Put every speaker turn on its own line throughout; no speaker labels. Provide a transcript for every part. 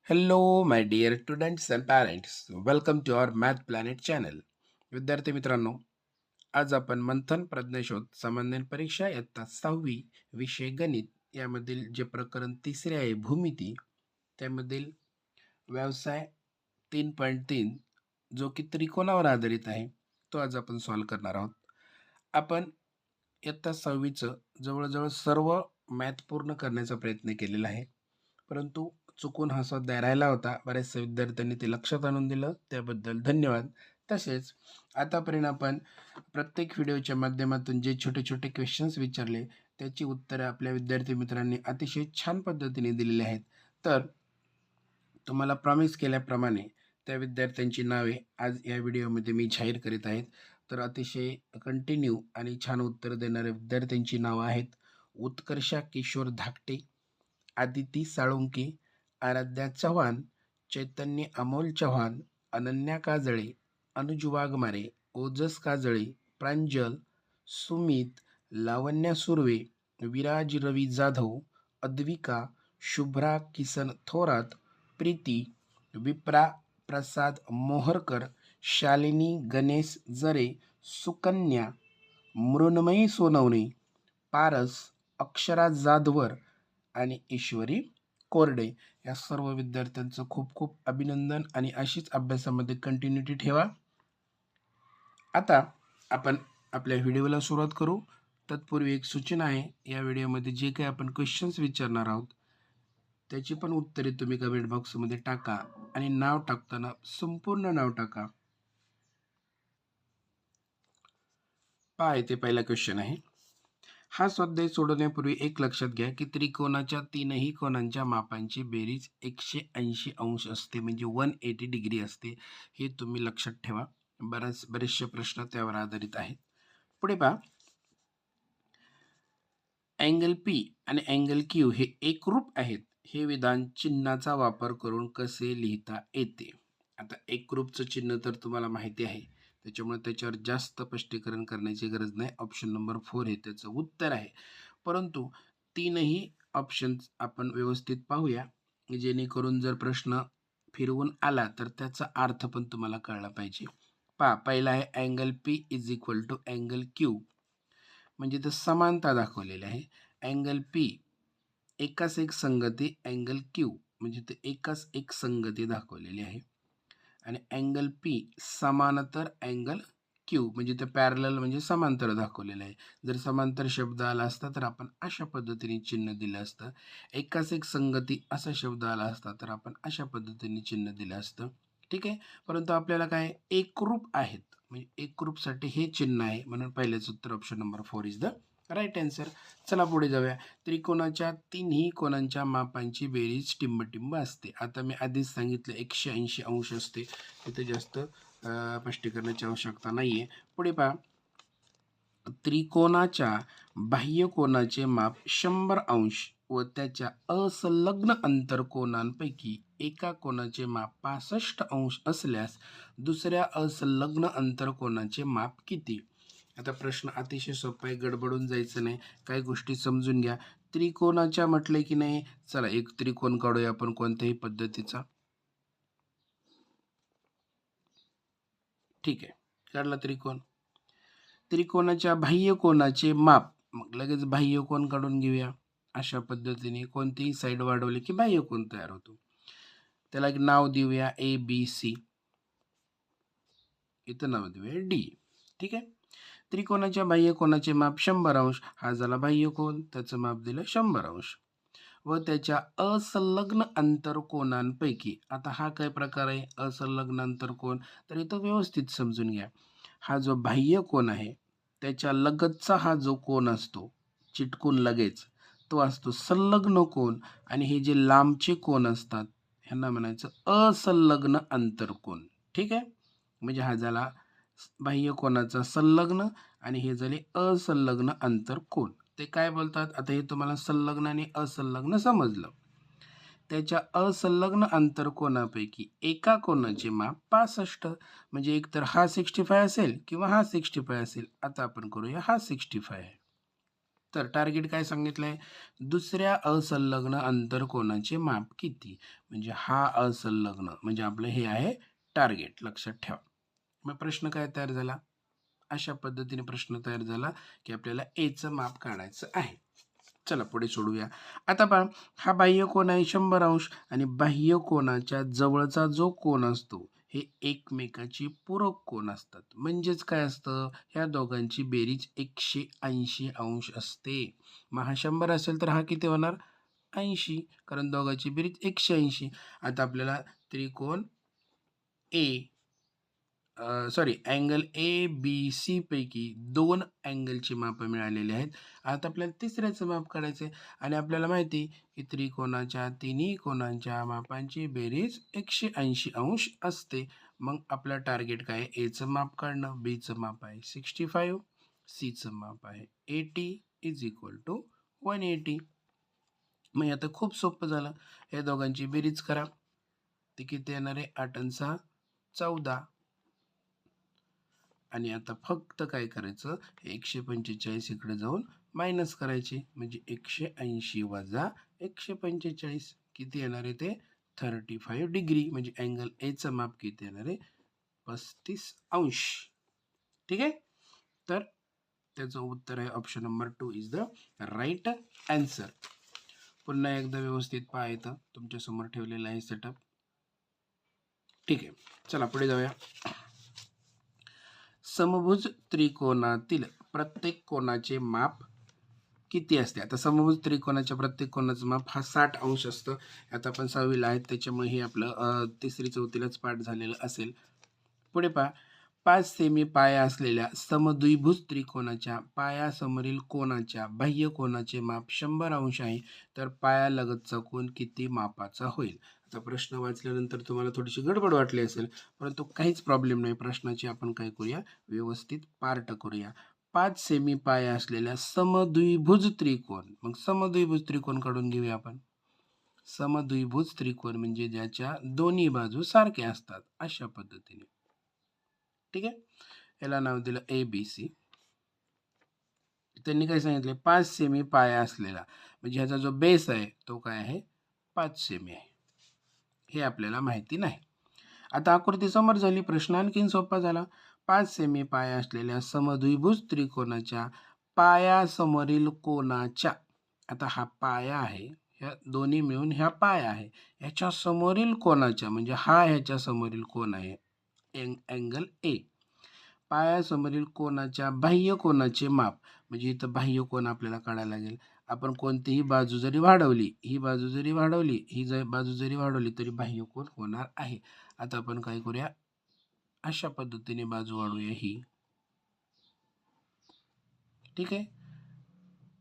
Hello, my dear students and parents. Welcome to our Math Planet channel. विद्यार्थी मित्रांनो, आज आपण मंथन प्रज्ञाशोध सामान्य परीक्षा इयत्ता 6वी विषय गणित यामधील जे प्रकरण तिसरे आहे भूमिती त्यामधील व्यवसाय 3.3 जो की त्रिकोणावर आधारित आहे तो आज आपण सॉल्व्ह करणार आहोत. आपण इयत्ता 6वीचं जवळजवळ सर्व मॅथ पूर्ण करण्याचा प्रयत्न केलेला आहे, परंतु चुकून हा स्वाध्याय राहिला होता. बऱ्याचशा विद्यार्थ्यांनी ते लक्षात आणून दिलं, त्याबद्दल धन्यवाद. तसेच आतापर्यंत आपण प्रत्येक व्हिडिओच्या माध्यमातून जे छोटे छोटे क्वेश्चन्स विचारले त्याची उत्तरं आपल्या विद्यार्थी मित्रांनी अतिशय छान पद्धतीने दिलेली आहेत. तर तुम्हाला प्रॉमिस केल्याप्रमाणे त्या विद्यार्थ्यांची नावे आज या व्हिडिओमध्ये मी जाहीर करीत आहेत. तर अतिशय कंटिन्यू आणि छान उत्तर देणाऱ्या विद्यार्थ्यांची नावं आहेत: उत्कर्षा किशोर धाकटे, आदिती साळुंके, आराध्या चव्हाण, चैतन्य अमोल चव्हाण, अनन्या काजळे, अनुज वाघमारे, ओजस काजळे, प्रांजल, सुमित, लावण्या सुर्वे, विराज रवी जाधव, अद्विका, शुभ्रा किसन थोरात, प्रीती, विप्रा प्रसाद मोहरकर, शालिनी गणेश जरे, सुकन्या, मृण्मयी सोनवणे, पारस, अक्षरा जाधवर आणि ईश्वरी कोरडे या सर्व विद्यार्थ्यांचं खूप खूप अभिनंदन आणि अशीच अभ्यासामध्ये कंटिन्युटी ठेवा. आता आपण आपल्या व्हिडिओला सुरुवात करू. तत्पूर्वी एक सूचना आहे, या व्हिडिओमध्ये जे काही आपण क्वेश्चन्स विचारणार आहोत त्याची पण उत्तरे तुम्ही कमेंट बॉक्समध्ये टाका आणि नाव टाकताना संपूर्ण नाव टाका. पहा, इथे पहिला क्वेश्चन आहे. हा स्वाध्याय सोडवण्यापूर्वी एक लक्षात घ्या की त्रिकोणाच्या तीनही कोणांच्या मापांची बेरीज 180 अंश असते, म्हणजे 180 डिग्री असते. हे तुम्ही लक्षात ठेवा. बरेचसे प्रश्न त्यावर आधारित आहेत. पुढे पहा, अँगल पी आणि अँगल क्यू हे एकरूप आहेत हे विधान चिन्हाचा वापर करून कसे लिहिता येते? आता एकरूपचं चिन्ह तर तुम्हाला माहिती आहे, त्याच्यामुळे त्याच्यावर जास्त स्पष्टीकरण करण्याची गरज नाही. ऑप्शन नंबर 4 हे त्याचं उत्तर आहे. परंतु तीनही ऑप्शन्स आपण व्यवस्थित पाहूया, जेणेकरून जर प्रश्न फिरवून आला तर त्याचा अर्थ पण तुम्हाला कळला पाहिजे. पहा, पहिला आहे angle P is equal to angle Q, म्हणजे तर समानता दाखवलेली आहे. अँगल पी एकास एक संगती, अँगल क्यू म्हणजे ते एकास एक संगती दाखवलेली आहे. आणि अँगल पी समांतर अँगल क्यू म्हणजे ते पॅरलल म्हणजे समांतर दाखवलेलं आहे. जर समांतर शब्द आला असता तर आपण अशा पद्धतीने चिन्ह दिलं असतं. एकास एक संगती असा शब्द आला असता तर आपण अशा पद्धतीने चिन्ह दिलं असतं. ठीक आहे. परंतु आपल्याला काय एकरूप आहेत, म्हणजे एकरूपसाठी हे चिन्ह आहे, म्हणून पहिलेच उत्तर option number 4 is the right answer. चला पुढे जाऊया. त्रिकोणाच्या तिन्ही कोणांच्या मापांची बेरीज टिंबटिंब असते. आता मी आधीच सांगितलं 180 अंश असते, तिथे जास्त स्पष्टीकरणाची आवश्यकता नाही आहे. पुढे पहा, त्रिकोणाच्या बाह्य कोनाचे माप 100 अंश व त्याच्या असंलग्न अंतरकोनांपैकी एका कोनाचे माप 65 अंश असल्यास दुसऱ्या असंलग्न अंतरकोनाचे माप किती? आता प्रश्न अतिशय सोपा आहे, गडबडून जायचं नाही, काही गोष्टी समजून घ्या. त्रिकोणाच्या म्हटले की नाही, चला एक त्रिकोण काढूया आपण कोणत्याही पद्धतीचा. ठीक आहे, काढला त्रिकोण. त्रिकोणाच्या बाह्य कोनाचे माप, मग लगेच बाह्य कोन काढून घेऊया. अशा पद्धतीने कोणतीही साईड वाढवली की बाह्य कोन तयार होतो. त्याला एक नाव देऊया ABC, इथं नाव देऊया D. ठीक आहे. त्रिकोणाच्या बाह्य कोनाचे माप 100 अंश, हा झाला बाह्य कोन, त्याचं माप दिलं 100 अंश व त्याच्या असंलग्न अंतरकोनांपैकी. आता हा काय प्रकार आहे असंलग्न अंतरकोन, तर इथं व्यवस्थित समजून घ्या. हा जो बाह्य कोन आहे त्याच्या लगतचा हा जो कोन असतो चिटकून लगेच, तो असतो संलग्न कोन, आणि हे जे लांबचे कोन असतात ह्यांना म्हणायचं असंलग्न अंतरकोन. ठीक आहे. म्हणजे हा झाला बाह्य कोनाचा संलग्न आणि हे झाले असंलग्न अंतरकोन. ते काय बोलतात, आता हे तुम्हाला संलग्न आणि असंलग्न समजलं. त्याच्या असंलग्न अंतरकोनापैकी एका कोनाचे माप 65, म्हणजे एकतर हा 65 असेल किंवा हा 65 असेल. आता आपण करूया हा 65 आहे. तर टार्गेट काय सांगितलंय, दुसऱ्या असंलग्न अंतरकोनाचे माप किती, म्हणजे हा असंलग्न म्हणजे आपलं हे आहे टार्गेट, लक्षात ठेवा. मग प्रश्न काय तयार झाला, अशा पद्धतीने प्रश्न तयार झाला की आपल्याला एचं माप काढायचं आहे. चला पुढे सोडूया. आता पहा, हा बाह्य कोन आहे 100 अंश आणि बाह्य कोनाच्या जवळचा जो कोन असतो हे एकमेकाची पूरक कोन असतात. म्हणजेच काय असतं, ह्या दोघांची बेरीज 180 अंश असते. मग हा 100 असेल तर हा किती होणार, 80, कारण दोघांची बेरीज 180. आता आपल्याला त्रिकोण A sorry angle A B C पैकी 2 अँगलची मापं मिळालेली आहेत. आता आपल्याला तिसऱ्याचं माप काढायचं आहे आणि आपल्याला माहिती आहे की त्रिकोणाच्या तिन्ही कोनांच्या मापांची बेरीज 180 अंश असते. मग आपलं टार्गेट काय आहे, एचं माप काढणं, बीचं माप आहे 65, सीचं माप आहे 80 इज इक्वल टू 180. मग आता खूप सोपं झालं, या दोघांची बेरीज करा, ती किती येणार आहे, 8 आणि 6 14. आणि आता फक्त काय करायचं, 145 इकडे जाऊन मायनस करायचे, म्हणजे 180 वजा 145 किती येणार आहे ते 35 डिग्री, म्हणजे अँगल एचं माप किती येणार आहे 35 अंश. ठीक आहे, तर त्याचं उत्तर आहे option number 2 is the right answer. पुन्हा एकदा व्यवस्थित पाहायचं, तुमच्यासमोर ठेवलेलं आहे सेटअप. ठीक आहे, चला पुढे जाऊया. समभुज त्रिकोणातील प्रत्येक कोनाचे माप किती असते. आता समभुज त्रिकोणाच्या प्रत्येक कोनाचं माप हा 60 अंश असतं. आता आपण 6वीला आहेत, त्याच्यामुळे हे आपलं 3री 4थीलाच पाठ झालेलं असेल. पुढे पहा, 5 सेमी पाया असलेल्या समद्विभुज त्रिकोणाच्या पायासमोरील कोनाच्या बाह्य कोनाचे माप 100 अंश आहे, तर पायालगतचा कोन किती मापाचा होईल. आता प्रश्न वाचल्यानंतर तुम्हाला थोडीशी गडबड वाटली असेल, परंतु काहीच प्रॉब्लेम नाही. प्रश्नाची आपण काय करूया, व्यवस्थित पार्ट करूया. 5 सेमी पाया असलेल्या समद्विभुज त्रिकोण, मग समद्विभुज त्रिकोण काढून घेऊया आपण. समद्विभुज त्रिकोण म्हणजे ज्याच्या दोन्ही बाजू सारख्या असतात, अशा पद्धतीने. ठीक आहे, याला नाव दिलं ए बी सी. त्यांनी काय सांगितले, 5 सेमी पाया असलेला, म्हणजे ह्याचा जो बेस आहे तो काय आहे 5 सेमी आहे, हे आपल्याला माहिती नाही. आता आकृती समोर झाली, प्रश्न आणखीन सोपा झाला. 5 सेमी पाया असलेल्या समद्विभुज त्रिकोणाच्या पायासमोरील कोनाच्या, आता हा पाया आहे, ह्या दोन्ही मिळून ह्या पाया आहे, ह्याच्या समोरील कोनाच्या, म्हणजे हा ह्याच्या समोरील कोन आहे अँगल ए. पायासमोरील कोनाच्या बाह्य कोनाचे माप, म्हणजे इथं बाह्य कोन आपल्याला काढायला लागेल. आपण कोणतीही बाजू जरी वाढवली, ही बाजू जरी वाढवली, ही बाजू जरी वाढवली, तरी बाह्य कोन होणार आहे. आता आपण काय करूया, अशा पद्धतीने बाजू वाढवूया ही. ठीक आहे,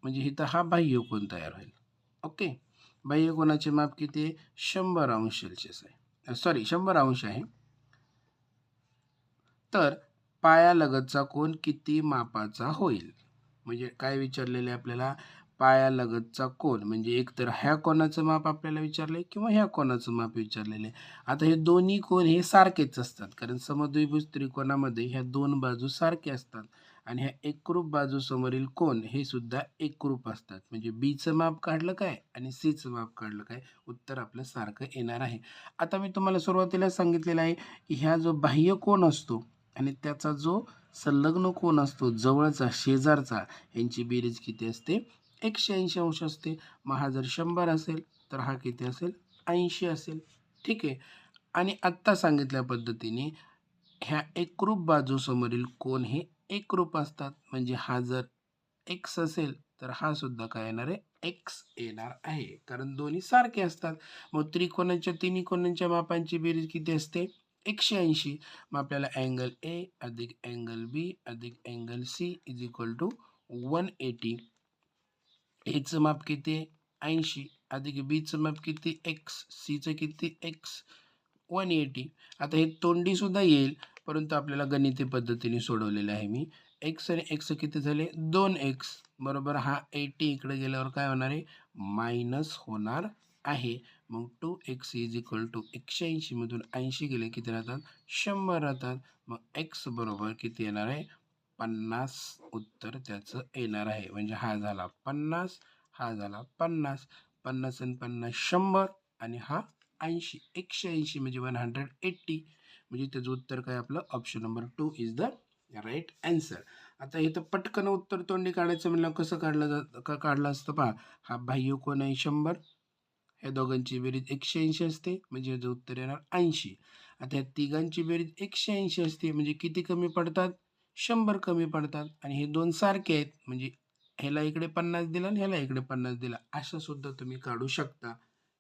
म्हणजे इथं हा बाह्य कोन तयार होईल. ओके, बाह्य कोनाचे माप किती आहे, 100 अंश सेल्सिअस आहे, सॉरी 100 अंश आहे. तर पायालगतचा कोन किती मापाचा होईल, म्हणजे काय विचारलेलं आहे आपल्याला, पायालगतचा कोन, म्हणजे एक तर ह्या कोनाचं माप आपल्याला विचारलंय किंवा ह्या कोनाचं माप विचारलेलं आहे. आता हे दोन्ही कोन हे सारखेच असतात, कारण समद्विभुज त्रिकोणामध्ये ह्या दोन बाजू सारख्या असतात आणि ह्या एकरूप बाजू समोरील कोन हे सुद्धा एकरूप असतात. म्हणजे बीचं माप काढलं काय आणि सीचं माप काढलं काय, उत्तर आपलं सारखं येणार आहे. आता मी तुम्हाला सुरुवातीला सांगितलेलं आहे की ह्या जो बाह्य कोन असतो आणि त्याचा जो संलग्न कोन असतो, जवळचा शेजारचा, यांची बेरीज किती असते 180 अंश असते. मग हा जर 100 असेल तर हा किती असेल 80 असेल. ठीक आहे, आणि आत्ता सांगितल्या पद्धतीने ह्या एकरूप बाजूसमोरील कोन हे एकरूप असतात, म्हणजे हा जर एक्स असेल तर हा सुद्धा काय येणार आहे एक्स येणार आहे, कारण दोन्ही सारखे असतात. मग त्रिकोणाच्या तिन्ही कोनांच्या मापांची बेरीज किती असते 180. मग आपल्याला अँगल ए अधिक अँगल बी अधिक angle C is equal to 180. एचं माप किती आहे 80 अधिक बीचं माप किती एक्स, सीचं किती एक्स 180. आता हे तोंडी सुद्धा येईल, परंतु आपल्याला गणिती पद्धतीने सोडवलेलं आहे मी. एक्स आणि एक्स किती झाले 2x, बरोबर हा 80 इकडे गेल्यावर काय होणार आहे मायनस होणार आहे. मग 2x इज इक्वल टू 180 मधून 80 गेले किती राहतात 100 राहतात. मग x बरोबर किती येणार आहे 50 उत्तर त्याचं येणार आहे. म्हणजे हा झाला 50, हा झाला 50, 50 आणि 50 100 आणि हा 80, 180 म्हणजे 180. म्हणजे त्याचं उत्तर काय आपलं option number 2 is the right answer. आता इथं पटकन उत्तर तोंडी काढायचं म्हणलं कसं काढलं असतं पहा. हा बाह्य कोन आहे 100, ह्या दोघांची बेरीज 180 असते म्हणजे याचं उत्तर येणार 80. आता या तिघांची बेरीज 180 असते म्हणजे किती कमी पडतात? 100 कमी पडतात. आणि हे दोन सारखे आहेत म्हणजे ह्याला इकडे 50 दिला आणि ह्याला इकडे 50 दिला, असं सुद्धा तुम्ही काढू शकता.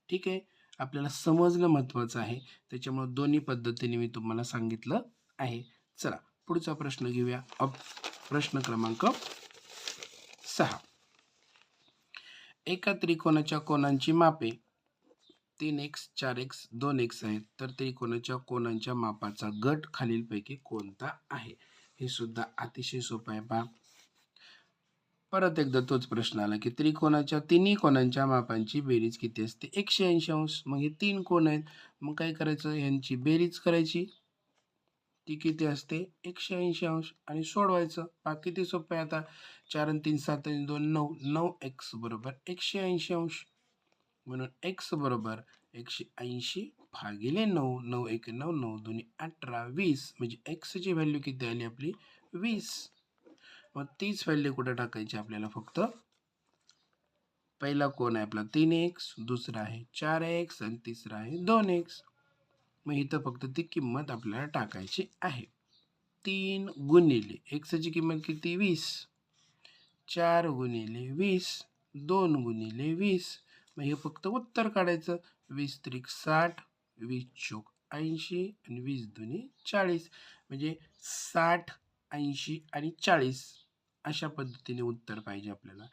ठीक आहे, आपल्याला समजणं महत्त्वाचं आहे, त्याच्यामुळे दोन्ही पद्धतीने मी तुम्हाला सांगितलं आहे. चला पुढचा प्रश्न घेऊया. प्रश्न क्रमांक 6. एका त्रिकोणाच्या कोनांची मापे 3x 4x 2x आहेत, तर त्रिकोणाच्या कोनांच्या मापाचा गट खालीलपैकी कोणता आहे? हे सुद्धा अतिशय सोपं आहे. पहा परत एकदा तोच प्रश्न आला की त्रिकोणाच्या तिन्ही कोनांच्या मापांची बेरीज किती असते? 180 अंश. मग हे 3 कोन आहेत, मग काय करायचं? यांची बेरीज करायची. ती किती असते? 180 अंश. आणि सोडवायचं. पहा किती सोपं आहे. आता 4 आणि 3 7 आणि 2 9, 9x बरोबर 180 अंश. म्हणून x बरोबर 180 भागिले 9, 9 1 9, 9 2 18, 20. म्हणजे x ची व्हॅल्यू किती आली आपली? 20. मग तीच व्हॅल्यू कुठे टाकायची आपल्याला? फक्त पहिला कोण आहे आपला 3x, दुसरा आहे 4x आणि तिसरा आहे 2x. मग इथं फक्त ती किंमत आपल्याला टाकायची आहे. 3 गुणिले x ची किंमत किती? 20. 4 गुणिले 20, 2 गुणिले 20. मग हे फक्त उत्तर काढायचं. 20 त्रिक 60, 20 चोक 80 आणि 20 दुनी 40. म्हणजे 60, 80 आणि 40 अशा पद्धतीने उत्तर पाहिजे आपल्याला.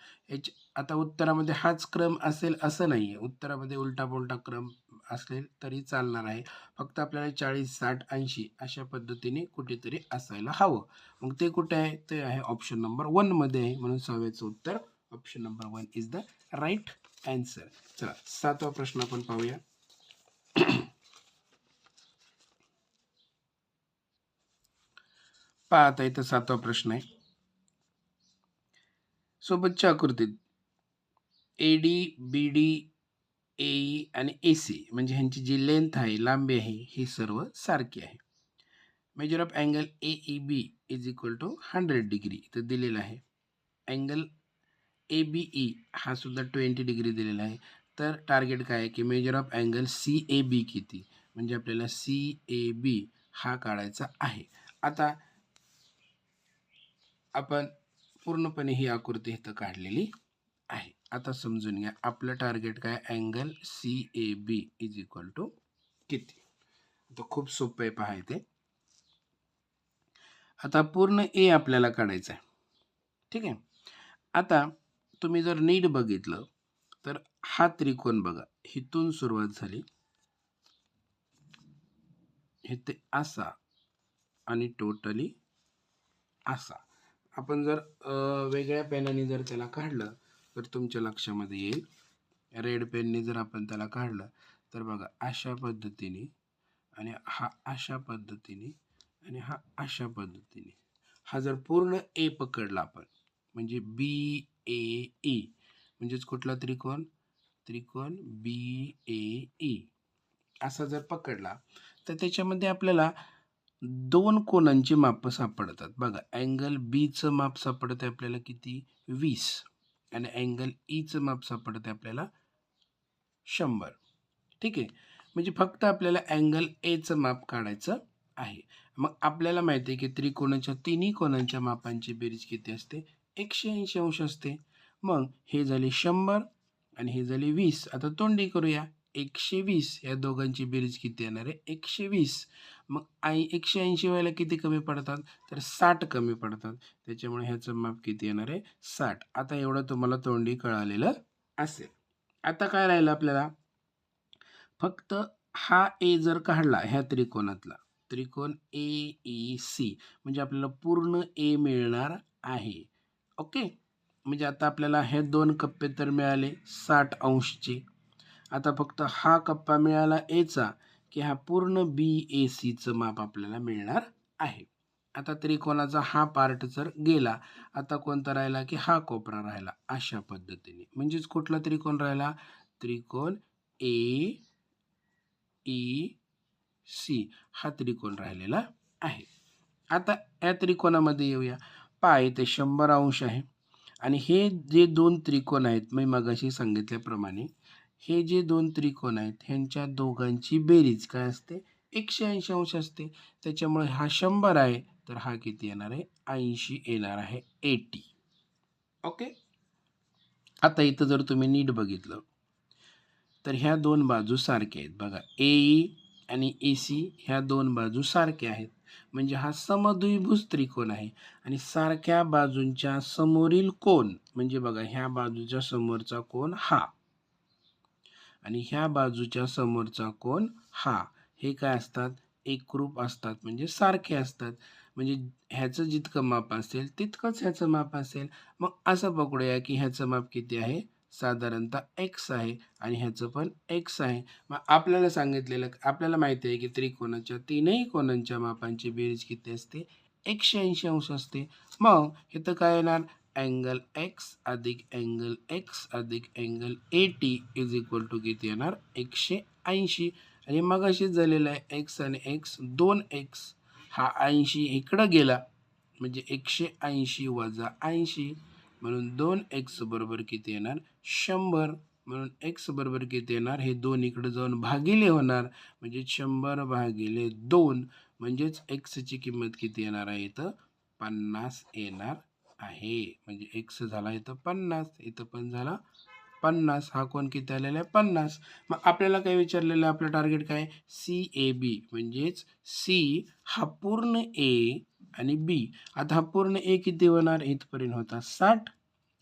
आता उत्तरामध्ये हाच क्रम असेल असं नाही आहे. उत्तरामध्ये उलटा पुलटा क्रम असेल तरी चालणार आहे. फक्त आपल्याला 40, 60, 80 अशा पद्धतीने कुठेतरी असायला हवं. मग ते कुठे आहे? ते आहे ऑप्शन नंबर 1 मध्ये आहे. म्हणून 6व्याचं उत्तर option number 1 is the right answer. चला 7वा प्रश्न आपण पाहूया. पहा आता इथं 7वा प्रश्न आहे. सोबतच्या आकृतीत AD, BD, AE आणि AC म्हणजे ह्यांची जी लेंथ आहे, लांबी आहे, ही सर्व सारखी आहे. Measure of angle AEB is equal to 100 degree इथं दिलेलं आहे. अँगल ABE हा सुद्धा 20 डिग्री दिलेला आहे. तर टार्गेट काय आहे की मेजर ऑफ अँगल CAB किती? म्हणजे आपल्याला CAB हा काढायचा आहे. आता आपण पूर्णपणे ही आकृती इथं काढलेली आहे. आता समजून घ्या आपलं टार्गेट काय? Angle CAB is equal to किती? तर खूप सोपं आहे पहा इथे. आता पूर्ण A आपल्याला काढायचं आहे. ठीक आहे. आता तुम्ही जर नीट बघितलं तर हा त्रिकोण बघा, इथून सुरुवात झाली, इथे असा आणि टोटली असा. आपण जर वेगळ्या पेनाने जर त्याला काढलं तर तुमच्या लक्षामध्ये येईल. रेड पेनने जर आपण त्याला काढलं तर बघा अशा पद्धतीने आणि हा अशा पद्धतीने आणि हा अशा पद्धतीने. हा जर पूर्ण ए पकडला आपण म्हणजे BAE म्हणजेच कुठला त्रिकोण? त्रिकोण BAE असा जर पकडला तर त्याच्यामध्ये आपल्याला 2 कोनांची माप सापडतात. बघा अँगल बीचं माप सापडतं आपल्याला किती? 20 आणि अँगल ईचं माप सापडतं आपल्याला 100. ठीक आहे. म्हणजे फक्त आपल्याला अँगल एचं माप काढायचं आहे. मग आपल्याला माहिती आहे की त्रिकोणाच्या तिन्ही कोनांच्या मापांची बेरीज किती असते? 180 अंश असते. मग हे झाले 100 आणि हे झाले 20. आता तोंडी करूया. 120 या दोघांची बेरीज किती येणार आहे? 120. मग 180 व्हायला किती कमी पडतात? तर 60 कमी पडतात. त्याच्यामुळे ह्याचं माप किती येणार आहे? 60. आता एवढं तुम्हाला तोंडी कळालेलं असेल. आता काय राहिलं आपल्याला? फक्त हा ए जर काढला ह्या त्रिकोणातला, त्रिकोण AEC म्हणजे आपल्याला पूर्ण ए मिळणार आहे. ओके. म्हणजे आता आपल्याला हे 2 कप्पे तर मिळाले 60 अंशचे. आता फक्त हा कप्पा मिळाला एचा की हा पूर्ण BACचं माप आपल्याला मिळणार आहे. आता त्रिकोणाचा हा पार्ट जर गेला, आता कोणता राहिला की हा कोपरा राहिला. अशा पद्धतीने म्हणजेच कुठला त्रिकोण राहिला? त्रिकोण ए ई सी हा त्रिकोण राहिलेला आहे. आता या त्रिकोणामध्ये येऊया. पहा इथे 100 अंश आहे आणि हे जे दोन त्रिकोण आहेत मी मगाशी सांगितल्याप्रमाणे हे जे दोन त्रिकोण आहेत ह्यांच्या दोघांची बेरीज काय असते? 180 अंश असते. त्याच्यामुळे हा 100 आहे तर हा किती येणार आहे? 80 येणार आहे. 80. ओके. आता इथं जर तुम्ही नीट बघितलं तर ह्या दोन बाजू सारख्या आहेत बघा. ए आणि ए सी ह्या दोन बाजू सारख्या आहेत. म्हणजे हा समद्विभुज त्रिकोण आहे आणि सारख्या बाजूंच्या समोरील कोन म्हणजे बघा ह्या बाजूच्या समोरचा कोन हा आणि ह्या बाजूच्या समोरचा कोन हा, हे काय असतात? एकरूप असतात म्हणजे सारखे असतात. म्हणजे ह्याचं जितकं माप असेल तितकंच ह्याचं माप असेल. मग असं पकडूया की ह्याचं माप किती आहे? साधारणतः x आहे आणि ह्याचं पण x आहे. मग आपल्याला सांगितलेलं आपल्याला माहिती आहे की त्रिकोणाच्या तीनही कोनांच्या मापांची बेरीज किती असते? 180 अंश असते. मग इथं काय येणार? अँगल एक्स अधिक अँगल एक्स अधिक angle A T is equal to किती येणार? 180. आणि मग अशीच झालेलं आहे एक्स आणि एक्स 2x हा 80 इकडं गेला म्हणजे 180 वजा 80 म्हणून 2x बरोबर किती येणार? 100. म्हणून x बरोबर किती येणार? हे 2 इकडे जाऊन भागिले होणार म्हणजे 100 भागिले 2 म्हणजेच x ची किंमत किती येणार आहे? इथं 50 येणार आहे. म्हणजे x झाला इथं 50, इथं पण झाला 50. हा कोण किती आलेला आहे? 50. मग आपल्याला काय विचारलेलं आहे? आपलं टार्गेट काय? CAB म्हणजेच C हा पूर्ण A आणि B. आता हा पूर्ण A किती होणार? इथपर्यंत होता 60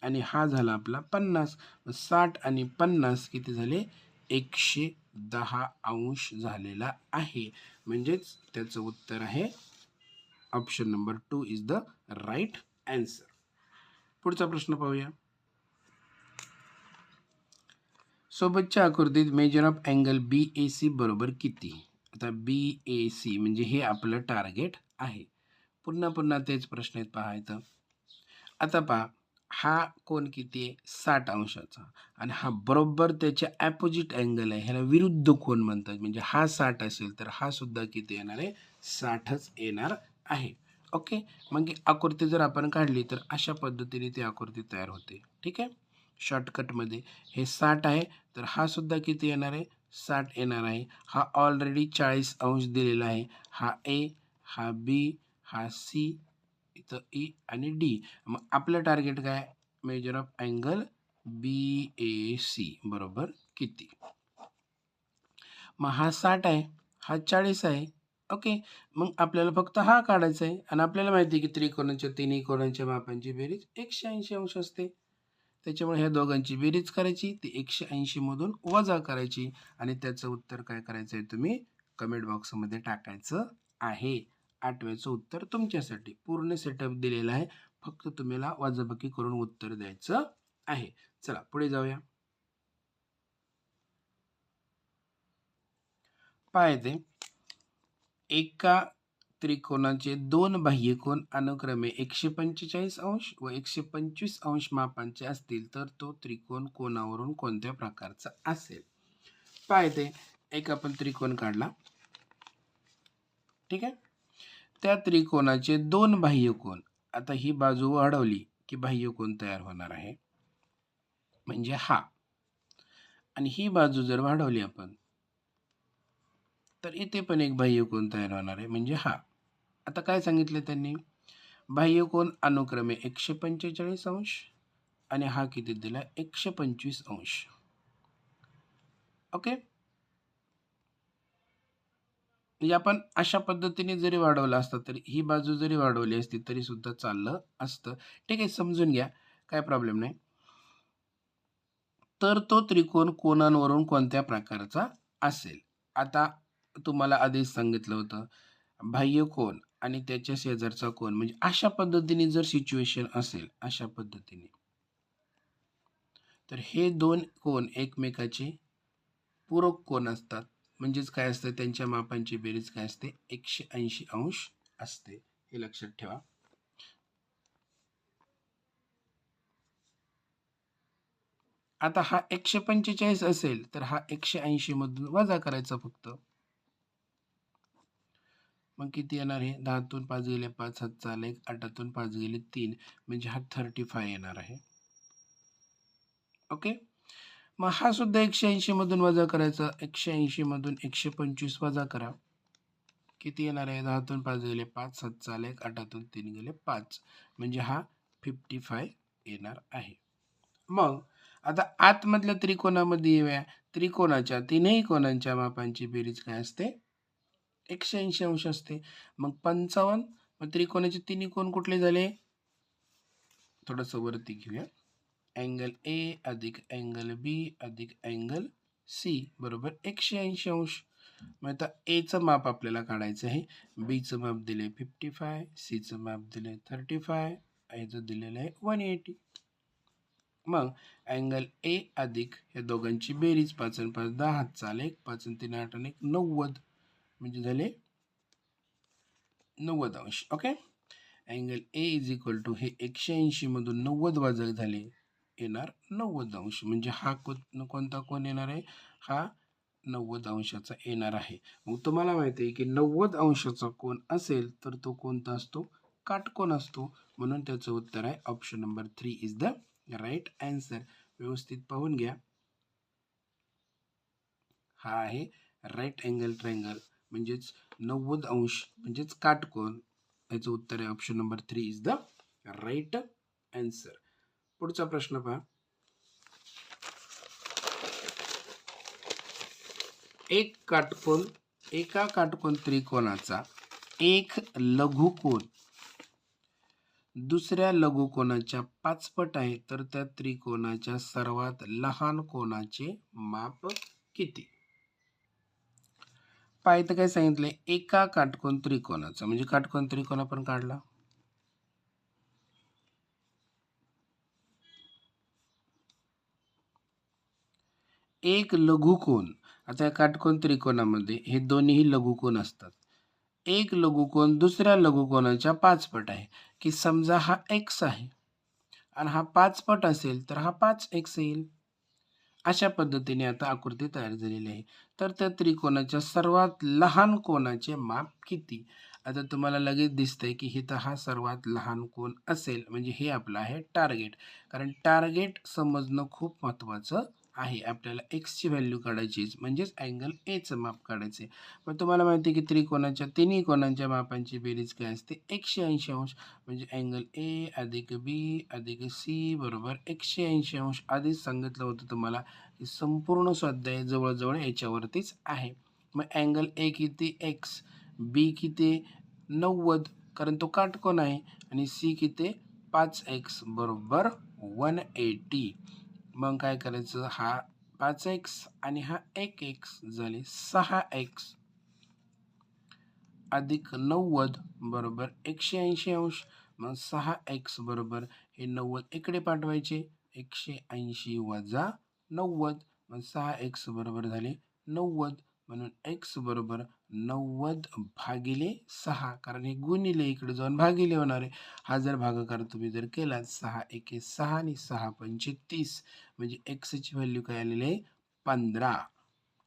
आणि हा झाला आपला 50. 60 आणि 50 किती झाले? 110 अंश झालेला आहे. म्हणजेच त्याचं उत्तर आहे option number 2 is the right answer. पुढचा प्रश्न पाहूया. सोबतच्या आकृतीत मेजर ऑफ अँगल BAC बरोबर किती? आता BAC म्हणजे हे आपलं टार्गेट आहे. पुन्हा तेच प्रश्न आहेत पाहायचं. आता पहा हा कोण किती आहे? 60 अंशाचा आणि हा बरोबर त्याच्या ॲपोजिट अँगल आहे. ह्याला विरुद्ध कोण म्हणतात. म्हणजे हा 60 असेल तर हा सुद्धा किती येणार आहे? 60च येणार आहे. ओके. मग आकृती जर आपण काढली तर अशा पद्धतीने ती आकृती तयार होते. ठीक आहे. शॉर्टकटमध्ये हे 60 आहे तर हा सुद्धा किती येणार आहे? 60 येणार आहे. हा ऑलरेडी 40 अंश दिलेला आहे. हा ए, हा बी, हा सी, इथं ई आणि डी. मग आपलं टार्गेट काय? मेजर ऑफ अँगल BAC बरोबर किती? मग हा 60 आहे, हा 40 आहे. ओके. मग आपल्याला फक्त हा काढायचा आहे आणि आपल्याला माहिती आहे की त्रिकोणाच्या तिन्ही कोणांच्या मापांची बेरीज 180 अंश असते. त्याच्यामुळे ह्या दोघांची बेरीज करायची, ती 180 मधून वजा करायची आणि त्याचं उत्तर काय करायचं आहे? तुम्ही कमेंट बॉक्समध्ये टाकायचं आहे. 8व्याचं उत्तर तुमच्यासाठी पूर्ण सेटअप दिलेला आहे. फक्त तुम्हाला वजाबाकी करून उत्तर द्यायचं आहे. चला पुढे जाऊया. पाहते एका त्रिकोणाचे दोन बाह्यकोन अनुक्रमे 145 अंश व 125 अंश मापांचे असतील तर तो त्रिकोण कोनावरून कोणत्या प्रकारचा असेल? पाहते एक आपण त्रिकोण काढला. ठीक आहे. त्या त्रिकोणाचे दोन बाह्यकोन, आता ही बाजू वाढवली की बाह्यकोन तयार होणार आहे म्हणजे हा, आणि ही बाजू जर वाढवली आपण तर इथे पण एक बाह्यकोन तयार होणार आहे म्हणजे हा. आता काय सांगितलं त्यांनी? बाह्यकोन अनुक्रमे 145 अंश आणि हा किती दिला? 125 अंश. ओके. म्हणजे आपण अशा पद्धतीने जरी वाढवलं असतं तरी ही बाजू जरी वाढवली असती तरी सुद्धा चाललं असतं. ठीक आहे, समजून घ्या, काय प्रॉब्लेम नाही. तर तो त्रिकोण कोनांवरून कोणत्या प्रकारचा असेल? आता तुम्हाला आधीच सांगितलं होतं बाह्यकोन आणि त्याच्या शेजारचा कोन, म्हणजे अशा पद्धतीने जर सिच्युएशन असेल अशा पद्धतीने, तर हे दोन कोन एकमेकाचे पूरक कोन असतात. म्हणजेच काय असतं? त्यांच्या मापांची बेरीज काय असते? 180 अंश असते. हे लक्षात ठेवा. आता हा 145 असेल तर हा 180 मधून वजा करायचा फक्त. मग किती येणार आहे? 10तून 5 गेले 5, 7 आले 1, 8तून 5 गेले 3, म्हणजे हा 35 येणार आहे. ओके. मग हा सुद्धा 180 मधून वजा करायचा. 180 मधून 125 वजा करा. किती येणार आहे? 10तून 5 गेले 5, 7 आले 1, 8तून 3 गेले 5, म्हणजे हा 55 येणार आहे. मग आता आतमधल्या त्रिकोणामध्ये येऊया. त्रिकोणाच्या तीनही कोणांच्या मापांची बेरीज काय असते? 180 अंश असते. मग 55. मग त्रिकोणाचे तिन्ही कोण कुठले झाले? थोडंसं वरती घेऊया. अँगल ए अधिक अँगल बी अधिक अँगल सी बरोबर 180 अंश. मग आता एचं माप आपल्याला काढायचं आहे. बीचं माप दिले 55, सीचं माप दिले 35, याचं दिलेलं आहे 180. मग अँगल ए अधिक या दोघांची बेरीज 5 आणि 5 10, 7 आले 5 आणि 3 8 आणि 1 90, म्हणजे झाले 90 अंश. Okay. Angle A is equal to हे 180 मधून 90 वजा झाले येणार 90 अंश, म्हणजे हा कोणता कोण येणार आहे? हा 90 अंशाचा येणार आहे. मग तुम्हाला माहिती आहे की 90 अंशाचा कोण असेल तर तो कोणता असतो? काटकोन असतो. म्हणून त्याचं उत्तर आहे option number 3 is the right answer. व्यवस्थित पाहून घ्या. हा आहे राईट अँगल ट्रायंगल, म्हणजेच 90 अंश म्हणजेच काटकोन. याचं उत्तर आहे option number 3 is the right answer. पुढचा प्रश्न पहा. एका काटकोन त्रिकोणाचा एक लघुकोन दुसऱ्या लघुकोनाच्या 5 पट आहे, तर त्या त्रिकोणाच्या सर्वात लहान कोनाचे माप किती? पाहिजे काय सांगितलंय? एका काटकोन त्रिकोणाचा, म्हणजे काटकोन त्रिकोण आपण काढला. एक लघुकोन. आता या काटकोन त्रिकोणामध्ये हे दोन्ही लघुकोन असतात. एक लघुकोन दुसऱ्या लघुकोनाच्या 5 पट आहे, की समजा हा x आहे आणि हा 5 पट असेल तर हा 5x येईल. अशा पद्धतीने आता आकृती तयार झालेली आहे. तर त्या त्रिकोणाच्या सर्वात लहान कोनाचे माप किती? आता तुम्हाला लगेच दिसतंय की इथं हा सर्वात लहान कोन असेल, म्हणजे हे आपलं आहे टार्गेट. कारण टार्गेट समजणं खूप महत्त्वाचं आहे. आपल्याला एक्सची व्हॅल्यू काढायची, म्हणजेच अँगल एचं माप काढायचे. मग तुम्हाला माहिती आहे की त्रिकोणाच्या तिन्ही कोनांच्या मापांची बेरीज काय असते? 180 अंश. म्हणजे अँगल ए अधिक बी अधिक सी बरोबर 180 अंश. आधीच सांगितलं होतं तुम्हाला की संपूर्ण स्वाध्याय जवळजवळ याच्यावरतीच आहे. मग अँगल ए किती? एक्स. बी किती? 90, कारण तो काटकोन आहे. आणि सी किती? 5x बरोबर 180. मग काय करायचं? हा 5x आणि हा 1x झाले 6x अधिक 90 बरोबर 180 अंश. मग 6x बरोबर हे 90 इकडे पाठवायचे. 180 वजा 90, मग 6x बरोबर झाले 90. म्हणून x बरोबर 90 भागिले 6, कारण हे गुणिले इकडे जाऊन भागिले होणार आहे. हा जर भागाकार तुम्ही जर केला 6 एके 6 आणि 6 पंचे 30, म्हणजे एक्सची व्हॅल्यू काय आलेली आहे? 15.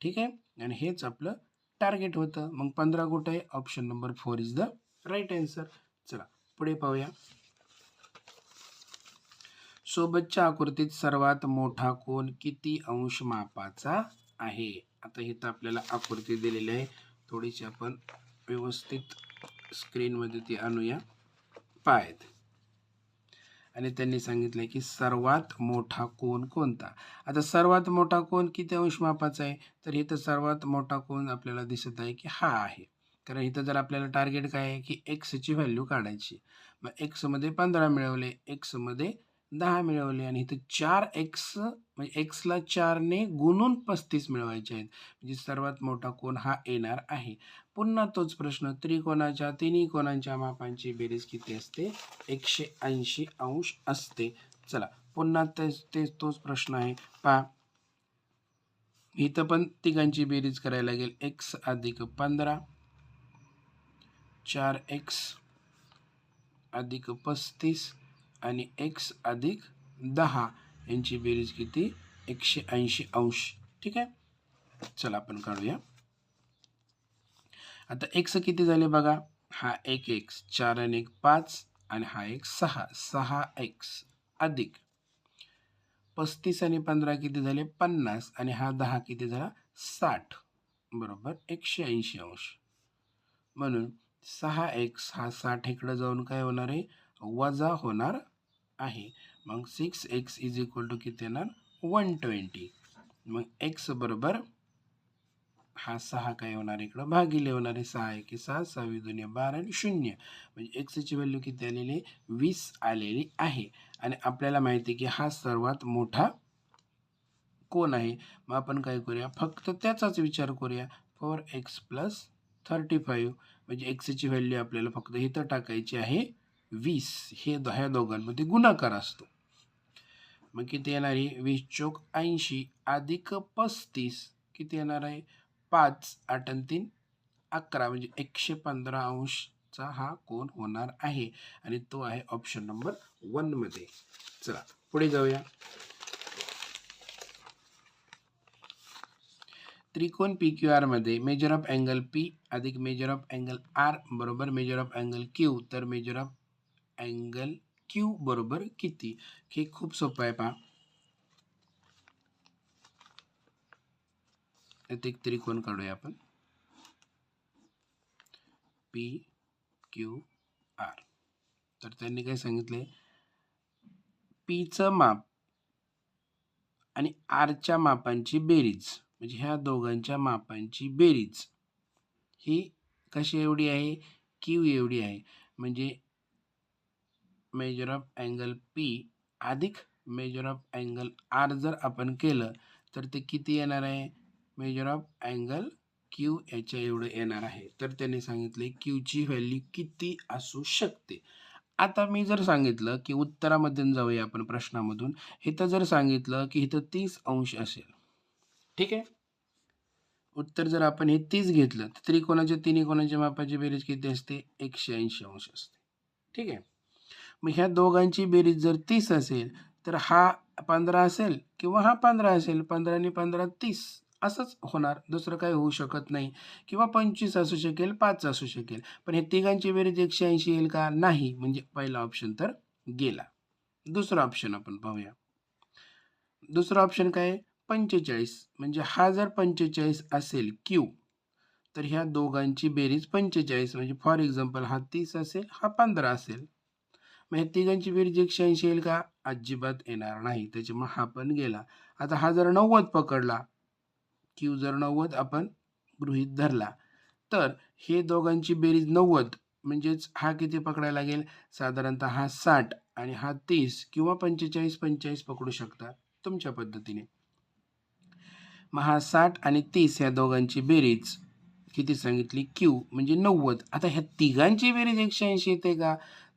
ठीक आहे. आणि हेच आपलं टार्गेट होतं. मग 15 कुठे आहे? Option number 4 is the right answer. चला पुढे पाहूया. सोबतच्या आकृतीत सर्वात मोठा कोन किती अंश मापाचा आहे? आता इथं आपल्याला आकृती दिलेली आहे. थोडीशी आपण व्यवस्थित स्क्रीनमध्ये ती आणूया. पाहत आणि त्यांनी सांगितलंय की सर्वात मोठा कोन कोणता? आता सर्वात मोठा कोन किती अंश मापाचा आहे? तर इथं सर्वात मोठा कोन आपल्याला दिसत आहे की हा आहे. कारण इथं जर आपल्याला टार्गेट काय आहे की एक्सची व्हॅल्यू काढायची. मग एक्समध्ये 15 मिळवले, एक्समध्ये 10 मिळवले, आणि इथं 4x म्हणजे एक्सला 4ने गुणून 35 मिळवायचे आहेत. म्हणजे सर्वात मोठा कोन हा येणार आहे. पुन्हा तोच प्रश्न, त्रिकोणाच्या तिन्ही कोनांच्या मापांची बेरीज किती असते? 180 अंश असते. चला पुन्हा तोच प्रश्न आहे. पहा, इथं पण तिघांची बेरीज करायला लागेल. x अधिक 15 4x अधिक 35 आणि x अधिक 10 यांची बेरीज किती? 180 अंश. ठीक आहे, चला आपण काढूया. आता x किती झाले बघा, हा एक x, 4 आणि 1 5 आणि हा एक 6, 6x अधिक 35 आणि 15 किती झाले? 50 आणि हा 10 किती झाला? 60 बरोबर 180 अंश. म्हणून 6x हा 60 इकडे जाऊन काय होणार आहे? वजा होणार आहे. मग 6x इज इक्वल टू किती येणार? 120. मग x बरोबर हा 6 काय होणार इकडं भागिले होणार आहे. 6 1 6, 6 2 12 आणि 0 म्हणजे x ची व्हॅल्यू किती आलेली आहे? 20 आलेली आहे. आणि आपल्याला माहिती आहे की हा सर्वात मोठा कोण आहे. मग आपण काय करूया? फक्त त्याचाच विचार करूया. 4x + 35 म्हणजे x ची व्हॅल्यू आपल्याला फक्त इथं टाकायची आहे 20. ह्या दोघांमध्ये गुणाकार असतो. मग किती येणार आहे? 20 चोक 80 अधिक 35 किती येणार आहे? 5 8 आणि 3 11 म्हणजे 115 अंशचा हा कोण होणार आहे. आणि तो आहे ऑप्शन नंबर 1 मध्ये. चला पुढे जाऊया. त्रिकोण PQR मध्ये मेजर ऑफ अँगल P अधिक मेजर ऑफ अँगल R बरोबर मेजर ऑफ अँगल Q. तर मेजर ऑफ अँगल Q बरोबर किती? हे खूप सोपं आहे पहा. एक त्रिकोण काढूया आपण PQR. तर त्यांनी काय सांगितले? Pचं माप आणि आरच्या मापांची बेरीज म्हणजे ह्या दोघांच्या मापांची बेरीज ही कशी एवढी आहे? Q एवढी आहे. म्हणजे मेजर ऑफ अँगल P अधिक मेजर ऑफ अँगल R जर आपण केलं तर ते किती येणार आहे? मेजर ऑफ अँगल Q याच्या एवढं येणार आहे. तर त्यांनी सांगितले Qची व्हॅल्यू किती असू शकते. आता मी जर सांगितलं की उत्तरामधून जाऊया आपण प्रश्नामधून. इथं जर सांगितलं की इथं 30 अंश असेल, ठीक आहे. उत्तर जर आपण हे 30 घेतलं तर त्रिकोणाच्या तिन्ही कोणाच्या मापाची बेरीज किती असते? 180 अंश असते. ठीक आहे. मग ह्या दोघांची बेरीज जर 30 असेल तर हा 15 असेल किंवा हा 15 असेल. 15 आणि 15 30 असंच होणार, दुसरं काही होऊ शकत नाही. किंवा 25 असू शकेल, 5 असू शकेल. पण हे तिघांची बेरीज 180 येईल का? नाही. म्हणजे पहिला ऑप्शन तर गेला. दुसरा ऑप्शन आपण पाहूया. दुसरा ऑप्शन काय? 45. म्हणजे हा जर 45 असेल Q तर ह्या दोघांची बेरीज 45 म्हणजे फॉर एक्झाम्पल हा 30 असेल, हा 15 असेल. मग ह्या तिघांची बेरीज 180 येईल का? अजिबात येणार नाही. त्याच्यामुळे हा पण गेला. आता हा जर 90 पकडला, Q जर 90 आपण गृहीत धरला तर हे दोघांची बेरीज 90 म्हणजेच हा किती पकडायला लागेल? साधारणतः हा 60 आणि हा 30 किंवा 45 45 पकडू शकता तुमच्या पद्धतीने. मग हा 60 आणि 30 या दोघांची बेरीज किती सांगितली? Q म्हणजे 90. आता ह्या तिघांची बेरीज 180 येते का?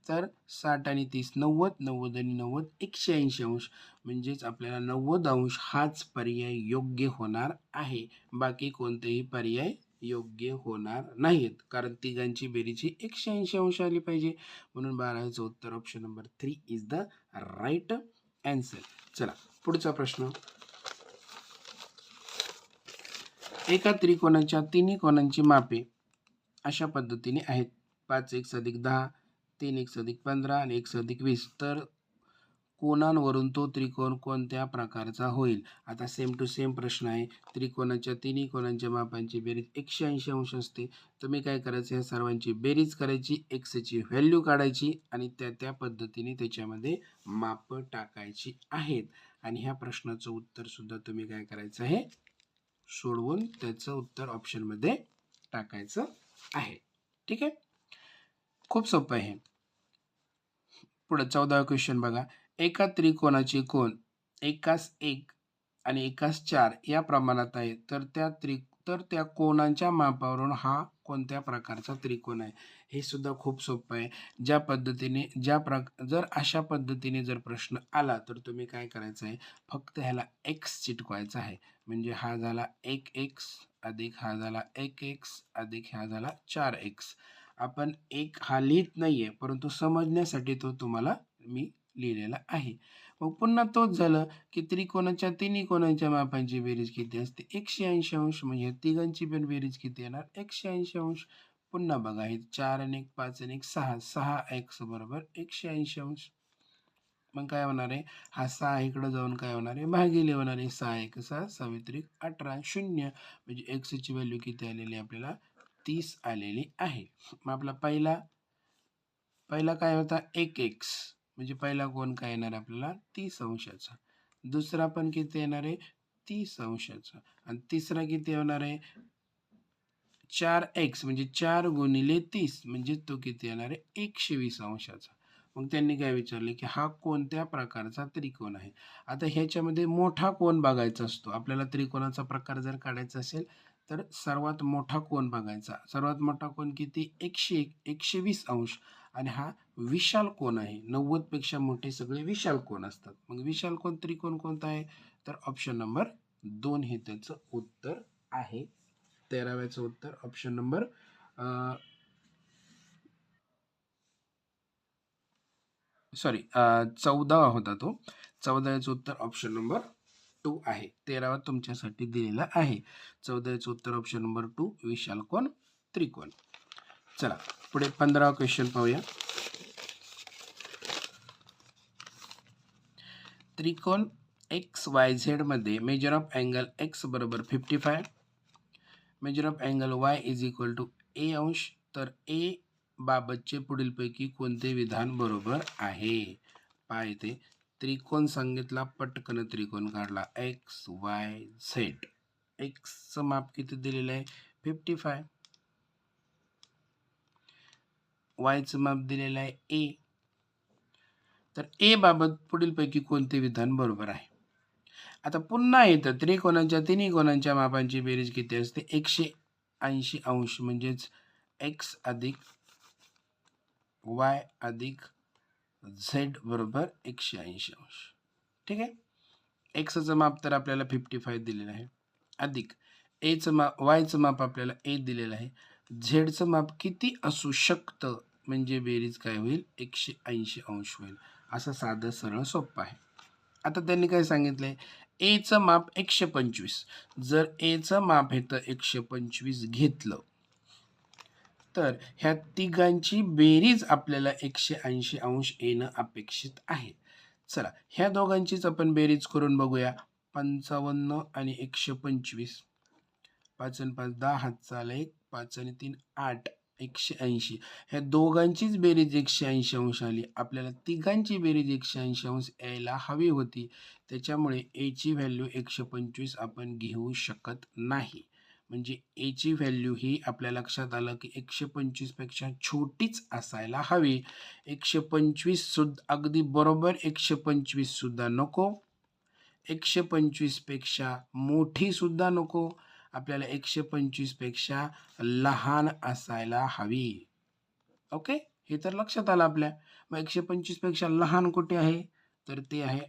तर 60 आणि 30 90, 90 आणि 90 180 अंश. म्हणजेच आपल्याला 90 अंश हाच पर्याय योग्य होणार आहे. बाकी कोणतेही पर्याय योग्य होणार नाहीत, कारण तिघांची बेरीज ही 180 अंश आली पाहिजे. म्हणून 12चं उत्तर option number 3 is the right answer. चला पुढचा प्रश्न. एका त्रिकोणाच्या तिन्ही कोणांची मापे अशा पद्धतीने आहेत. 5x + 10, 3x + 15 आणि x + 20. तर कोनांवरून तो त्रिकोण कोणत्या प्रकारचा होईल? आता सेम टू सेम प्रश्न आहे. त्रिकोणाच्या तिन्ही कोणांच्या मापांची बेरीज 180 अंश असते. तुम्ही काय करायचं? ह्या सर्वांची बेरीज करायची, x ची व्हॅल्यू काढायची आणि त्या पद्धतीने त्याच्यामध्ये माप टाकायची आहेत. आणि ह्या प्रश्नाचं उत्तर सुद्धा तुम्ही काय करायचं आहे? सोडवून त्याचं उत्तर ऑप्शनमध्ये टाकायचं आहे. ठीक आहे, खूप सोपं आहे. पुढे 14वा क्वेश्चन बघा. एका त्रिकोणाचे कोन एकास 1 आणि एकास 4 या प्रमाणात आहे. तर त्या कोनांच्या मापावरून हा कोणत्या प्रकारचा त्रिकोण आहे? हे सुद्धा खूप सोपं आहे. जर अशा पद्धतीने जर प्रश्न आला तर तुम्ही काय करायचं आहे? फक्त ह्याला x चिटकवायचा आहे. म्हणजे हा झाला 1x अधिक हा झाला 1x अधिक हा झाला 4x आपण एक हा लिहित नाहीये, परंतु समजण्यासाठी तो तुम्हाला मी लिहिलेला आहे. मग पुन्हा तोच झालं, की त्रिकोणाच्या तिन्ही कोणांच्या मापांची बेरीज किती असते? 180 अंश. म्हणजे तिघांची पण बेरीज किती येणार? 180 अंश. पुन्हा बघा, हे 4 आणि 1 5 आणि 1 6. 6x बरोबर 180 अंश. मग काय होणार आहे? हा 6 इकडं जाऊन काय होणार आहे? भागिले होणार आहे. 6 1 6 6 18 0. म्हणजे x ची व्हॅल्यू किती आलेली आहे आपल्याला? 30 आलेली आहे. मग आपला पहिला काय होता? 1x. म्हणजे पहिला कोण काय येणार आपल्याला? 30 अंशाचा. दुसरा पण किती येणार आहे? 30 अंशाचा. आणि तिसरा किती होणार आहे? 4x. म्हणजे 4 गुणिले 30. म्हणजे तो किती येणार आहे? 120 अंशाचा. मग त्यांनी काय विचारले, की हा कोणत्या प्रकारचा त्रिकोण आहे? आता ह्याच्यामध्ये मोठा कोन बघायचा असतो. आपल्याला त्रिकोणाचा प्रकार जर काढायचा असेल, तर सर्वात मोठा कोन बघायचा. सर्वात मोठा कोन किती? 120 अंश. आणि हा विशाल कोन आहे. 90 पेक्षा मोठे सगळे विशाल कोन असतात. मग विशाल कोन त्रिकोण कोणता आहे? तर ऑप्शन नंबर 2 हे त्याचं उत्तर आहे. 13व्याचं उत्तर ऑप्शन नंबर सॉरी 14वा होता तो. 14व्याचं उत्तर ऑप्शन नंबर 2 आहे. 13वा तुमच्यासाठी दिलेला आहे. 14व्याचं उत्तर ऑप्शन नंबर 2 विशाल कोन त्रिकोण. चला पुढे 15वा क्वेश्चन पाहूया. त्रिकोण XYZ मध्ये मेजर ऑफ अँगल x बरोबर 55, measure of angle y is equal to a अंश. तर a बाबतचे पुढीलपैकी कोणते विधान बरोबर आहे? पहा इथे त्रिकोण सांगितला, पटकन त्रिकोण काढला. XYZ. एक्सचं माप किती दिलेलं आहे? 55. वायचं माप दिलेलं आहे a. तर a बाबत पुढीलपैकी कोणते विधान बरोबर आहे? आता पुन्हा येतं, त्रिकोणाच्या तिन्ही कोणांच्या मापांची बेरीज किती असते? 180 अंश. म्हणजेच x अधिक y अधिक z बरोबर 180 अंश. ठीक आहे. एक्सचं माप तर आपल्याला 55 दिलेलं आहे, अधिक एचं माप, वायचं माप आपल्याला a दिलेलं आहे. झेडचं माप किती असू शकतं? म्हणजे बेरीज काय होईल? 180 अंश होईल. असं साधं सरळ सोपं आहे. आता त्यांनी काय सांगितलंय? एचं माप 125. जर एचं माप इथं 125 घेतलं, तर ह्या तिघांची बेरीज आपल्याला 180 अंश येणं अपेक्षित आहे. चला ह्या दोघांचीच आपण बेरीज करून बघूया. 55 आणि 125. 5 आणि 5 10, हातचा आला 1, 5 आणि 3 8, 180. ह्या दोघांचीच बेरीज 180 अंश आली. आपल्याला तिघांची बेरीज 180 अंश यायला हवी होती. त्याच्यामुळे एची व्हॅल्यू 125 आपण घेऊ शकत नाही. म्हणजे एची व्हॅल्यू ही आपल्या लक्षात आलं, की 125 पेक्षा छोटीच असायला हवी. 125 सुद्धा अगदी बरोबर 125 सुद्धा नको. 125 पेक्षा मोठी सुद्धा नको. आपल्याला 125 पेक्षा लहान असायला हवी. ओके, हे तर लक्षात आलं आपल्या. मग 125 पेक्षा लहान कुठे आहे? तर ते आहे,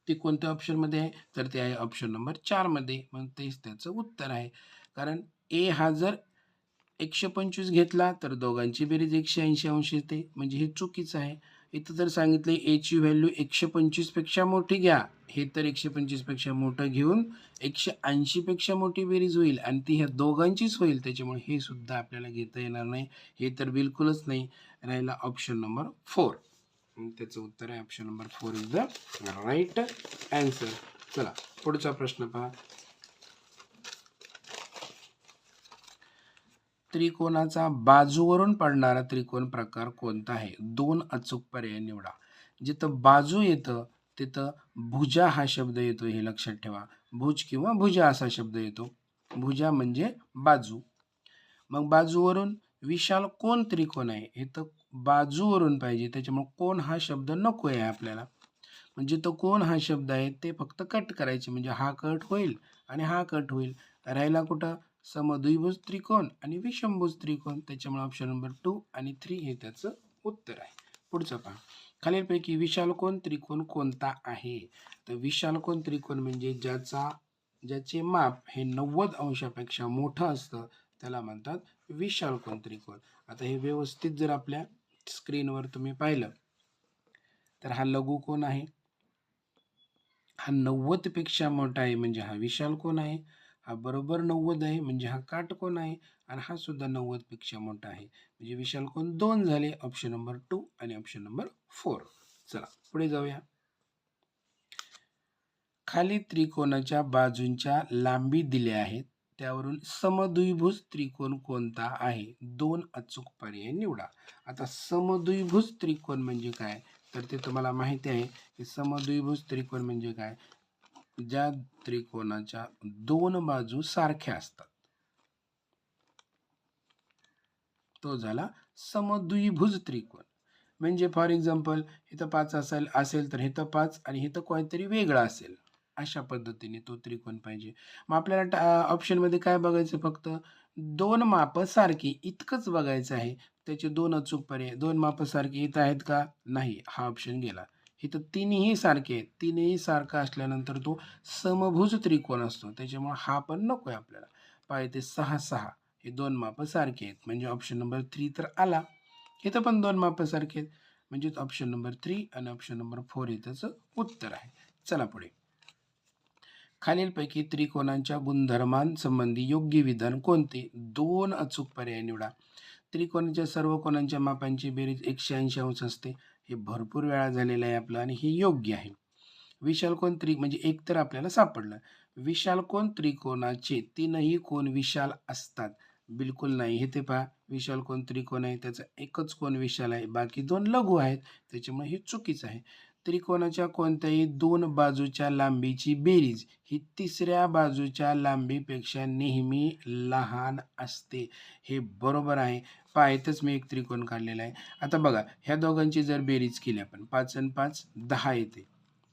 ते कोणत्या ऑप्शन मध्ये आहे? तर ते आहे ऑप्शन नंबर 4 मध्ये. मग तेच त्याचं उत्तर आहे. कारण ए हा जर 125 घेतला तर दोघांची बेरीज 180 अंश येते, म्हणजे हे चुकीचं आहे. इथं जर सांगितले एची व्हॅल्यू 125 पेक्षा मोठी घ्या, हे तर 125 पेक्षा मोठं घेऊन 180 पेक्षा मोठी बेरीज होईल आणि ती ह्या दोघांचीच होईल. त्याच्यामुळे हे सुद्धा आपल्याला घेता येणार नाही. हे तर बिलकुलच नाही. राहिला ऑप्शन नंबर 4. त्याचं उत्तर आहे option number 4 is the right answer. चला पुढचा प्रश्न पहा. त्रिकोणाचा बाजूवरून पडणारा त्रिकोण प्रकार कोणता आहे? 2 अचूक पर्याय निवडा. जिथं बाजू येतं तिथं भुजा हा शब्द येतो, हे लक्षात ठेवा. भुज किंवा भुजा असा शब्द येतो. भुजा म्हणजे बाजू. मग बाजूवरून विशाल कोण त्रिकोण आहे? हे तर बाजूवरून पाहिजे, त्याच्यामुळे कोण हा शब्द नको आहे आपल्याला. म्हणजे तो कोण हा शब्द आहे ते फक्त कट करायचे, म्हणजे हा कट होईल आणि हा कट होईल. राहिला कुठं? समद्विभुज त्रिकोण आणि विषमभुज त्रिकोण. त्याच्यामुळे ऑप्शन नंबर 2 आणि 3 हे त्याचं उत्तर आहे. पुढचं पहा. खालीलपैकी विशालकोन त्रिकोण कोणता आहे? तर विशालकोन त्रिकोण म्हणजे ज्याचे माप हे 90 अंशापेक्षा मोठं असतं, त्याला म्हणतात विशालकोन त्रिकोण. आता हे व्यवस्थित जर आपल्या स्क्रीनवर तुम्ही पाहिलं तर हा लघुकोन आहे, हा 90 पेक्षा मोठा आहे म्हणजे हा विशालकोन आहे, हा बरोबर 90 आहे म्हणजे हा काटकोन आहे, आणि हा सुद्धा 90 पेक्षा मोठा आहे म्हणजे विशालकोन 2 झाले. ऑप्शन नंबर 2 आणि ऑप्शन नंबर 4. चला पुढे जाऊया. खाली त्रिकोणाच्या बाजूंच्या लांबी दिल्या आहेत, त्यावरून समद्विभुज त्रिकोण कोणता आहे? 2 अचूक पर्याय निवडा. आता समद्विभुज त्रिकोण म्हणजे काय, तर ते तुम्हाला माहिती आहे की समद्विभुज त्रिकोण म्हणजे काय, ज्या त्रिकोणाच्या 2 बाजू सारख्या असतात तो झाला समद्विभुज त्रिकोण. म्हणजे फॉर एक्झाम्पल इथं 5 असेल तर इथं 5 आणि इथं काहीतरी वेगळं असेल, अशा पद्धतीने तो त्रिकोण पाहिजे. मग आपल्याला ऑप्शनमध्ये काय बघायचं, फक्त 2 माप सारखी इतकंच बघायचं आहे. त्याचे 2 अचूक पर्याय, 2 माप सारखी इथं आहेत का, नाही, हा ऑप्शन गेला. इथं तिन्ही सारखे आहेत, तिन्ही सारखं असल्यानंतर तो समभुज त्रिकोण असतो, त्याच्यामुळे हा पण नको आहे आपल्याला. पाहिजे 6 6 हे 2 माप सारखे आहेत म्हणजे ऑप्शन नंबर 3 तर आला. इथं पण 2 माप सारखे आहेत म्हणजे ऑप्शन नंबर 3 आणि ऑप्शन नंबर 4 हे त्याचं उत्तर आहे. चला पुढे. खालीलपैकी त्रिकोणांच्या गुणधर्मांसंबंधी योग्य विधान कोणते? 2 अचूक पर्याय निवडा. त्रिकोणाच्या सर्व कोणांच्या मापांची बेरीज 180 अंश असते. हे भरपूर वेळा झालेलं आहे आपलं आणि हे योग्य आहे. विशालकोन म्हणजे एक तर आपल्याला सापडलं. विशालकोन त्रिकोणाचे 3ही कोन विशाल असतात. बिलकुल नाही. हे ते पहा, विशालकोन त्रिकोण आहे, त्याचा एकच कोन विशाल आहे, बाकी 2 लघु आहेत, त्याच्यामुळे हे चुकीचं आहे. त्रिकोणाच्या कोणत्याही 2 बाजूच्या लांबीची बेरीज ही तिसऱ्या बाजूच्या लांबीपेक्षा नेहमी लहान असते. हे बरोबर आहे. पहा, इथंच मी एक त्रिकोण काढलेला आहे. आता बघा, ह्या दोघांची जर बेरीज केली आपण, 5 आणि 5 10 येते.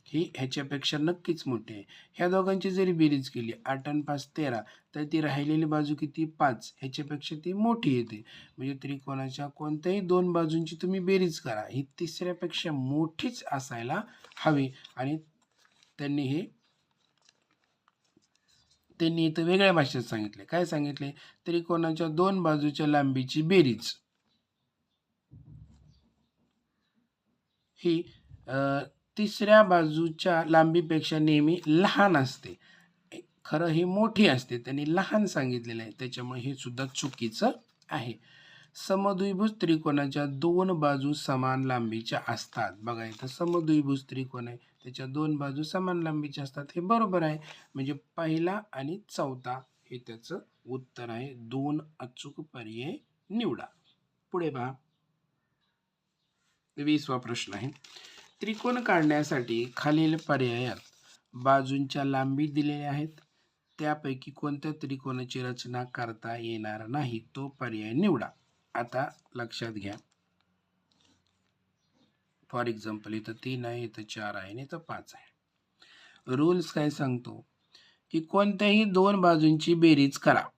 ही ह्याच्यापेक्षा नक्कीच मोठी आहे. ह्या दोघांची जरी बेरीज केली 8 आणि 5 13, तर ती राहिलेली बाजू किती, 5, ह्याच्यापेक्षा ती मोठी येते. म्हणजे त्रिकोणाच्या कोणत्याही 2 बाजूंची तुम्ही बेरीज करा, ही तिसऱ्यापेक्षा मोठीच असायला हवी. आणि त्यांनी इथं वेगळ्या भाषेत सांगितले. काय सांगितले? त्रिकोणाच्या 2 बाजूच्या लांबीची बेरीज ही तिसऱ्या बाजूच्या लांबीपेक्षा नेहमी लहान असते. खरं ही मोठी असते, त्यांनी लहान सांगितलेलं आहे, त्याच्यामुळे हे सुद्धा चुकीचं आहे. समद्विभुज त्रिकोणाच्या 2 बाजू समान लांबीच्या असतात. बघा, इथं समद्विभुज त्रिकोण आहे, त्याच्या 2 बाजू समान लांबीच्या असतात, हे बरोबर आहे. म्हणजे पहिला आणि चौथा हे त्याचं उत्तर आहे. 2 अचूक पर्याय निवडा. पुढे पहा, 20वा प्रश्न आहे. त्रिकोण काढण्यासाठी खालील पर्यायात बाजूंच्या लांबी दिलेल्या आहेत, त्यापैकी कोणत्या त्रिकोणाची रचना करता येणार नाही, तो पर्याय निवडा. आता लक्षात घ्या, फॉर एक्झाम्पल इथं 3 आहे, इथं 4 आहे आणि इथं 5 आहे. रूल्स काय सांगतो की कोणत्याही 2 बाजूंची बेरीज करा.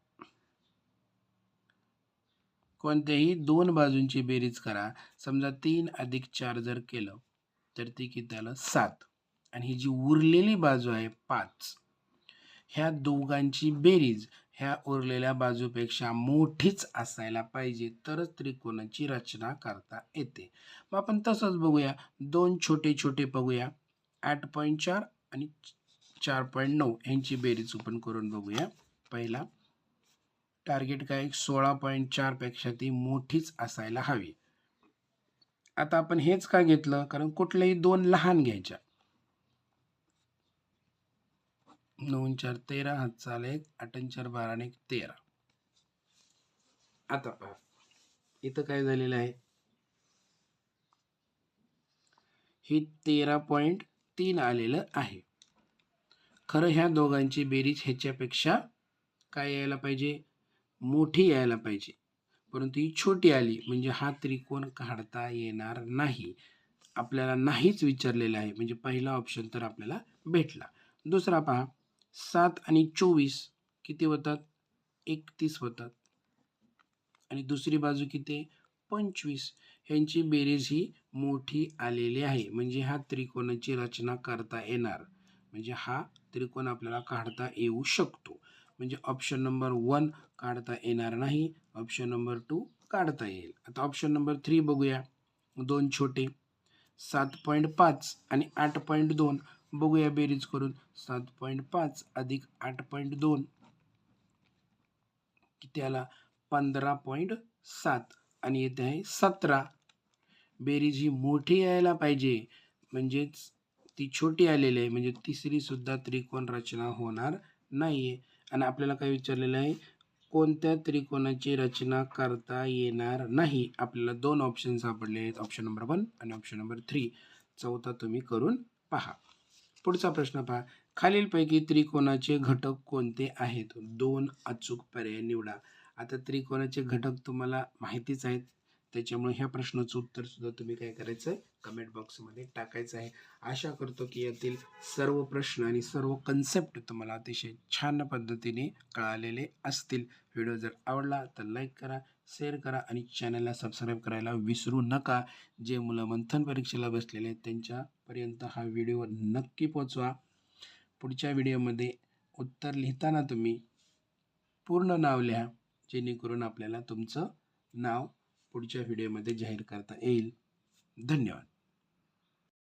कोणत्याही 2 बाजूंची बेरीज करा. समजा 3 अधिक 4 जर केलं तर ती किती आलं, 7, आणि ही जी उरलेली बाजू आहे 5, ह्या दोघांची बेरीज ह्या उरलेल्या बाजूपेक्षा मोठीच असायला पाहिजे, तरच त्रिकोणाची रचना करता येते. मग आपण तसंच बघूया, 2 छोटे छोटे बघूया, 8.4 आणि 4.9 यांची बेरीज आपण करून बघूया. पहिला टार्गेट काय, 16.4 पेक्षा ती मोठीच असायला हवी. आता आपण हेच का घेतलं, कारण कुठल्याही 2 लहान घ्यायच्या. 9 4 13, हात चाले 8 4 12 आणि 13. आता पहा, इथं काय झालेलं आहे, हे 13.3 आलेलं आहे. खरं ह्या दोघांची बेरीज ह्याच्यापेक्षा काय यायला पाहिजे, मोठी यायला पाहिजे, परंतु ही छोटी आली म्हणजे हा त्रिकोण काढता येणार नाही. आपल्याला नाहीच विचारलेलं आहे, म्हणजे पहिला ऑप्शन तर आपल्याला भेटला. दुसरा पहा, 7 आणि 24 किती होतात, 31 होतात, आणि दुसरी बाजू किती, 25. ह्यांची बेरीज ही मोठी आलेली आहे, म्हणजे हा त्रिकोणाची रचना करता येणार, म्हणजे हा त्रिकोण आपल्याला काढता येऊ शकतो. म्हणजे ऑप्शन नंबर 1 काढता येणार नाही, ऑप्शन नंबर 2 काढता येईल. आता ऑप्शन नंबर 3 बघूया. 2 छोटे 7.5 आणि 8.2 बघूया बेरीज करून. 7.5 अधिक 8.2 किती आला? 15.7 आणि येथे आहे 17. बेरीज ही मोठी यायला पाहिजे, म्हणजेच ती छोटी आलेली आहे, म्हणजे तिसरी सुद्धा त्रिकोण रचना होणार नाहीये. आणि आपल्याला काय विचारलेलं आहे, कोणत्या त्रिकोणाची रचना करता येणार नाही? आपल्याला 2 ऑप्शन सापडले आहेत, ऑप्शन नंबर 1 आणि ऑप्शन नंबर 3. चौथा तुम्ही करून पहा. पुढचा प्रश्न पहा. खालीलपैकी त्रिकोणाचे घटक कोणते आहेत? 2 अचूक पर्याय निवडा. आता त्रिकोणाचे घटक तुम्हाला माहितीच आहेत, त्याच्यामुळे ह्या प्रश्नाचं उत्तर सुद्धा तुम्ही काय करायचं आहे, कमेंट बॉक्समध्ये टाकायचं आहे. आशा करतो की यातील सर्व प्रश्न आणि सर्व कन्सेप्ट तुम्हाला अतिशय छान पद्धतीने कळालेले असतील. व्हिडिओ जर आवडला तर लाईक करा, शेअर करा आणि चॅनलला सबस्क्राईब करायला विसरू नका. जे मुलं मंथन परीक्षेला बसलेले आहेत त्यांच्यापर्यंत हा व्हिडिओ नक्की पोचवा. पुढच्या व्हिडिओमध्ये उत्तर लिहिताना तुम्ही पूर्ण नाव लिहा, जेणेकरून आपल्याला तुमचं नाव पुढच्या व्हिडिओमध्ये जाहीर करता येईल. धन्यवाद.